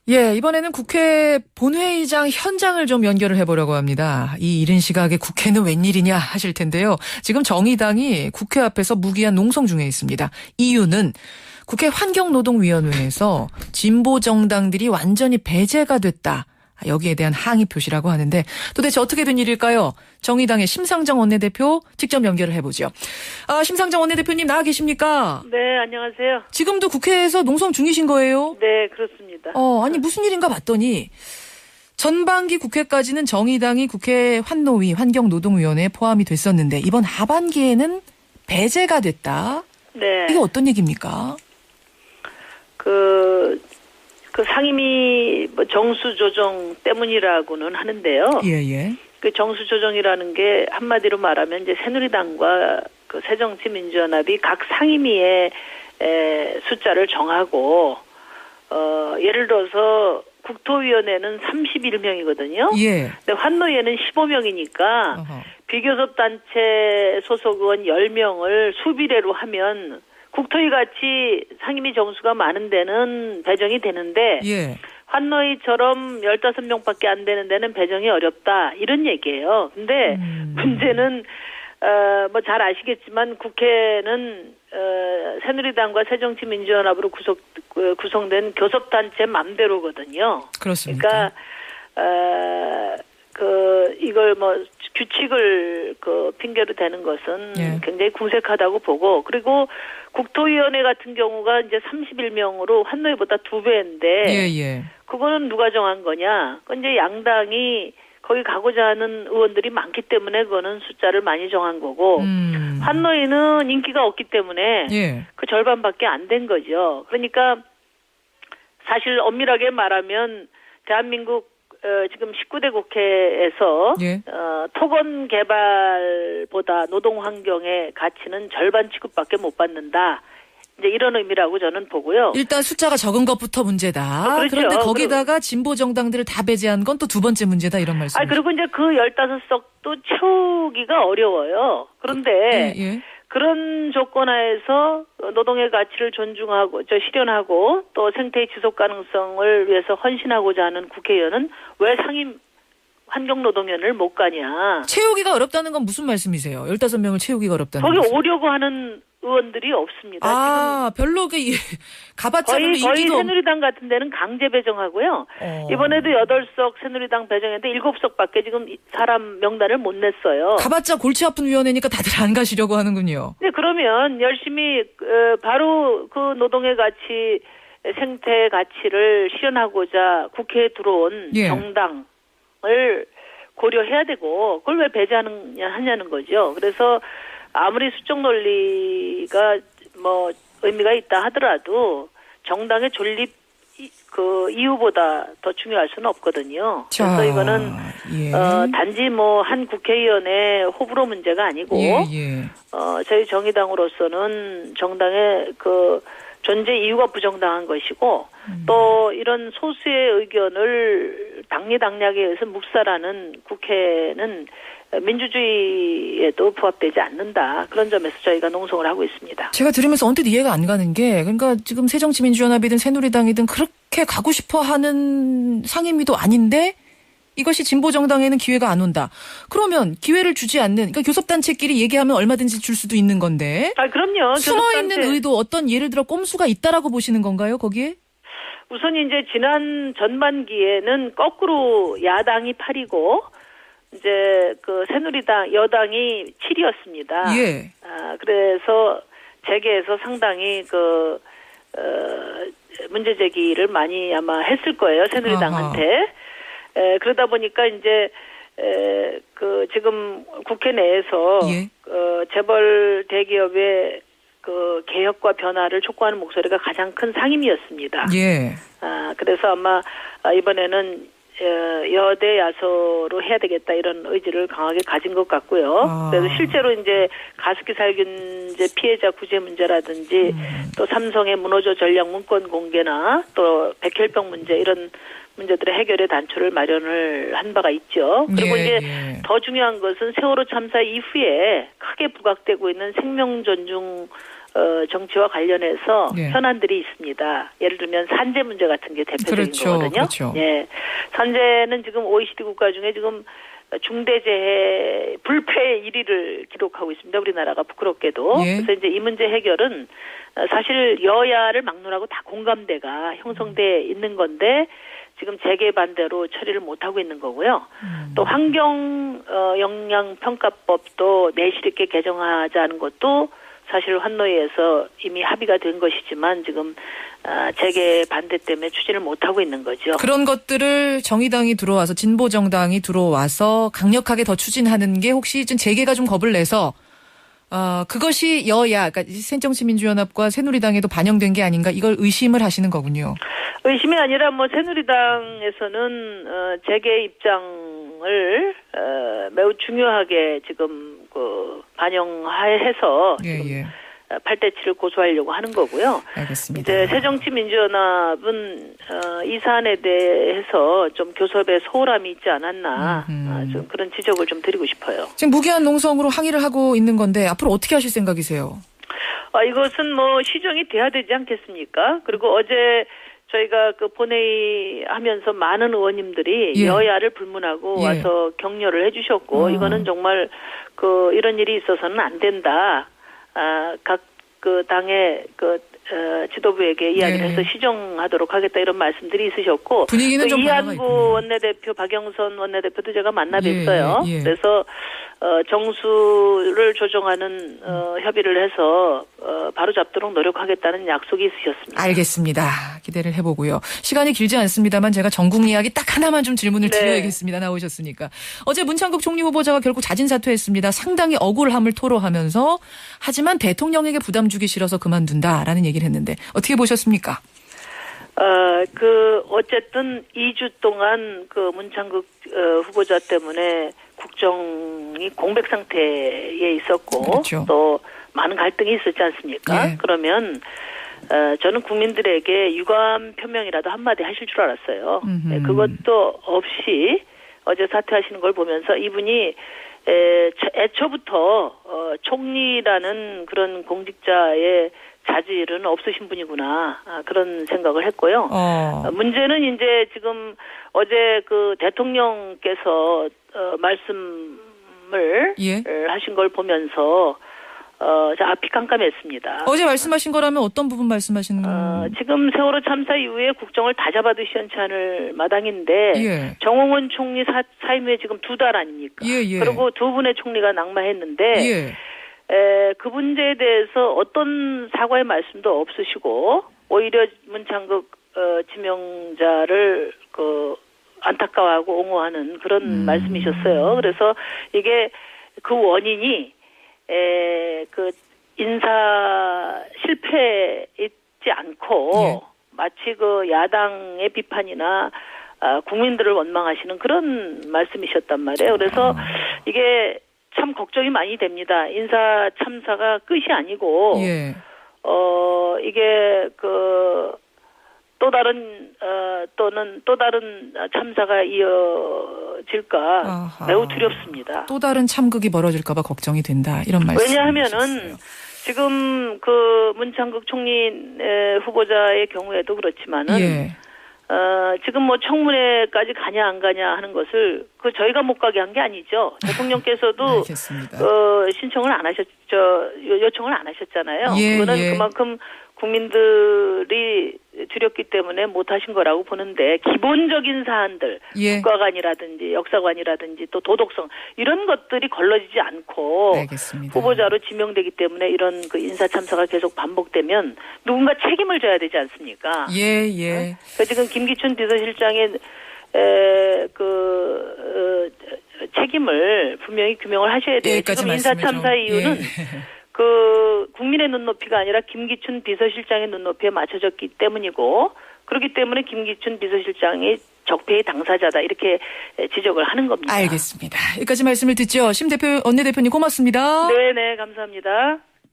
예, 이번에는 국회 본회의장 현장을 좀 연결을 해보려고 합니다. 이 이른 시각에 국회는 웬일이냐 하실 텐데요. 지금 정의당이 국회 앞에서 무기한 농성 중에 있습니다. 이유는 국회 환경노동위원회에서 진보 정당들이 완전히 배제가 됐다. 여기에 대한 항의 표시라고 하는데 도대체 어떻게 된 일일까요? 정의당의 심상정 원내대표 직접 연결을 해보죠. 심상정 원내대표님 나와 계십니까? 네, 안녕하세요. 지금도 국회에서 농성 중이신 거예요? 네, 그렇습니다. 아니 무슨 일인가 봤더니 전반기 국회까지는 정의당이 국회 환노위 환경노동위원회에 포함이 됐었는데 이번 하반기에는 배제가 됐다. 네. 이게 어떤 얘기입니까? 그 상임위 정수 조정 때문이라고는 하는데요. 예. 그 정수 조정이라는 게 한마디로 말하면 이제 새누리당과 그 새정치민주연합이 각 상임위의 숫자를 정하고 예를 들어서 국토위원회는 31명이거든요. 예. 근데 환노위에는 15명이니까 비교섭단체 소속 의원 10명을 수비례로 하면 국토위 같이 상임위 정수가 많은 데는 배정이 되는데 예. 환노위처럼 15명밖에 안 되는 데는 배정이 어렵다 이런 얘기예요. 근데 문제는 뭐 잘 아시겠지만 국회는 새누리당과 새정치민주연합으로 구성된 교섭단체 맘대로거든요. 그렇습니까? 그러니까 이걸 뭐 규칙을 핑계로 대는 것은 예. 굉장히 궁색하다고 보고, 그리고 국토위원회 같은 경우가 이제 31명으로 환노위보다 2배인데 예. 그거는 누가 정한 거냐? 그건 이제 양당이 거기 가고자 하는 의원들이 많기 때문에 그거는 숫자를 많이 정한 거고, 환노위는 인기가 없기 때문에 예. 그 절반밖에 안 된 거죠. 그러니까 사실 엄밀하게 말하면 대한민국 지금 19대 국회에서 예. 토건 개발보다 노동 환경의 가치는 절반 취급밖에 못 받는다. 이제 이런 의미라고 저는 보고요. 일단 숫자가 적은 것부터 문제다. 그렇죠. 그런데 거기다가 진보 정당들을 다 배제한 건 또 두 번째 문제다 이런 말씀. 그리고 이제 그 15석도 채우기가 어려워요. 그런데 예. 그런 조건하에서 노동의 가치를 존중하고 실현하고 또 생태의 지속 가능성을 위해서 헌신하고자 하는 국회의원은 왜 상임 환경노동위원회를 못 가냐. 채우기가 어렵다는 건 무슨 말씀이세요? 15명을 채우기가 어렵다는 거기 말씀. 오려고 하는 의원들이 없습니다. 지금 별로 가봤자 별로 거의 인기도 새누리당 같은 데는 강제 배정하고요. 이번에도 8석 새누리당 배정했는데 7석밖에 지금 사람 명단을 못 냈어요. 가봤자 골치 아픈 위원회니까 다들 안 가시려고 하는군요. 네, 그러면 열심히 바로 그 노동의 가치, 생태 가치를 실현하고자 국회에 들어온 예. 정당을 고려해야 되고 그걸 왜 배제하느냐는 거죠. 그래서 아무리 수적 논리가 뭐 의미가 있다 하더라도 정당의 존립 이유보다 더 중요할 수는 없거든요. 그래서 이거는 단지 뭐 한 국회의원의 호불호 문제가 아니고 저희 정의당으로서는 정당의 존재 이유가 부정당한 것이고 또 이런 소수의 의견을 당리당략에 의해서 묵살하는 국회는 민주주의에도 부합되지 않는다. 그런 점에서 저희가 농성을 하고 있습니다. 제가 들으면서 언뜻 이해가 안 가는 게 그러니까 지금 새정치민주연합이든 새누리당이든 그렇게 가고 싶어하는 상임위도 아닌데 이것이 진보정당에는 기회가 안 온다. 그러면 기회를 주지 않는 그러니까 교섭단체끼리 얘기하면 얼마든지 줄 수도 있는 건데 그럼요. 숨어있는 의도 어떤 예를 들어 꼼수가 있다라고 보시는 건가요? 거기에? 우선 이제 지난 전반기에는 거꾸로 야당이 8이고 이제 새누리당 여당이 7이었습니다. 예. 그래서 재계에서 상당히 문제 제기를 많이 아마 했을 거예요. 새누리당한테. 그러다 보니까 이제 지금 국회 내에서 재벌 대기업의 개혁과 변화를 촉구하는 목소리가 가장 큰 상임이었습니다. 예. 그래서 아마 이번에는 여대 야소로 해야 되겠다 이런 의지를 강하게 가진 것 같고요. 그래서 실제로 이제 가습기 살균제 피해자 구제 문제라든지 또 삼성의 문호조 전략 문건 공개나 또 백혈병 문제 이런 문제들의 해결의 단초를 마련을 한 바가 있죠. 그리고 이제 더 중요한 것은 세월호 참사 이후에 크게 부각되고 있는 생명 존중 정치와 관련해서 예. 현안들이 있습니다. 예를 들면 산재 문제 같은 게 대표적인 그렇죠. 거거든요. 그렇죠. 예. 산재는 지금 OECD 국가 중에 지금 중대재해 불패 1위를 기록하고 있습니다. 우리나라가 부끄럽게도. 예. 그래서 이제 이 문제 해결은 사실 여야를 막론하고 다 공감대가 형성돼 있는 건데 지금 재개반대로 처리를 못하고 있는 거고요. 또 환경 영향 평가법도 내실 있게 개정하자는 것도 사실 환노위에서 이미 합의가 된 것이지만 지금 재개반대 때문에 추진을 못하고 있는 거죠. 그런 것들을 정의당이 들어와서 진보정당이 들어와서 강력하게 더 추진하는 게 혹시 좀 재계가 좀 겁을 내서 그것이 여야, 그러니까 새정치민주연합과 새누리당에도 반영된 게 아닌가 이걸 의심을 하시는 거군요. 의심이 아니라 뭐 새누리당에서는 재계 입장을 매우 중요하게 지금 반영해서 지금 8대 7을 고소하려고 하는 거고요. 알겠습니다. 이제 새정치민주연합은 이 사안에 대해서 좀 교섭에 소홀함이 있지 않았나 좀 그런 지적을 좀 드리고 싶어요. 지금 무기한 농성으로 항의를 하고 있는 건데 앞으로 어떻게 하실 생각이세요? 이것은 뭐 시정이 돼야 되지 않겠습니까? 그리고 어제 저희가 그 본회의 하면서 많은 의원님들이 여야를 불문하고 와서 격려를 해주셨고 이거는 정말 이런 일이 있어서는 안 된다. 각 당의 지도부에게 이야기를 해서 시정하도록 하겠다 이런 말씀들이 있으셨고 분위기는 좀 이한구 원내대표 박영선 원내대표도 제가 만나 뵀어요. 그래서 정수를 조정하는 협의를 해서 바로 잡도록 노력하겠다는 약속이 있으셨습니다. 알겠습니다. 기대를 해보고요. 시간이 길지 않습니다만 제가 전국 이야기 딱 하나만 좀 질문을 드려야겠습니다. 나오셨으니까. 어제 문창국 총리 후보자가 결국 자진 사퇴했습니다. 상당히 억울함을 토로하면서 하지만 대통령에게 부담 주기 싫어서 그만둔다라는 얘기를 했는데 어떻게 보셨습니까? 어쨌든 2주 동안 문창국 후보자 때문에 국정이 공백 상태에 있었고 그렇죠. 또 많은 갈등이 있었지 않습니까? 그러면 저는 국민들에게 유감 표명이라도 한마디 하실 줄 알았어요. 그것도 없이 어제 사퇴하시는 걸 보면서 이분이 애초부터 총리라는 그런 공직자의 자질은 없으신 분이구나 그런 생각을 했고요. 문제는 이제 지금 어제 대통령께서 말씀을 하신 걸 보면서 앞이 깜깜했습니다. 어제 말씀하신 거라면 어떤 부분 말씀하시는 지금 세월호 참사 이후에 국정을 다 잡아도 시원치 않을 마당인데 정홍원 총리 사임 후에 지금 2달 아닙니까? 그리고 두 분의 총리가 낙마했는데 그 문제에 대해서 어떤 사과의 말씀도 없으시고 오히려 문창국 지명자를 안타까워하고 옹호하는 그런 말씀이셨어요. 그래서 이게 그 원인이 인사 실패 있지 않고 마치 야당의 비판이나 국민들을 원망하시는 그런 말씀이셨단 말이에요. 그래서 이게 참 걱정이 많이 됩니다. 인사 참사가 끝이 아니고 이게 또 다른 참사가 이어질까 매우 두렵습니다. 또 다른 참극이 벌어질까 봐 걱정이 된다. 이런 말씀. 왜냐하면은 지금 문창국 총리 후보자의 경우에도 그렇지만은 지금 청문회까지 가냐 안 가냐 하는 것을 저희가 못 가게 한 게 아니죠. 대통령께서도 신청을 안 하셨죠. 요청을 안 하셨잖아요. 그거는 그만큼 국민들이 두렵기 때문에 못 하신 거라고 보는데 기본적인 사안들 국가관이라든지 역사관이라든지 또 도덕성 이런 것들이 걸러지지 않고 후보자로 지명되기 때문에 이런 인사 참사가 계속 반복되면 누군가 책임을 져야 되지 않습니까? 지금 김기춘 비서실장의 책임을 분명히 규명을 하셔야 돼요. 지금 인사 참사 이유는 국민의 눈높이가 아니라 김기춘 비서실장의 눈높이에 맞춰졌기 때문이고 그렇기 때문에 김기춘 비서실장이 적폐의 당사자다 이렇게 지적을 하는 겁니다. 알겠습니다. 여기까지 말씀을 듣죠. 심 원내대표님 고맙습니다. 네네 감사합니다.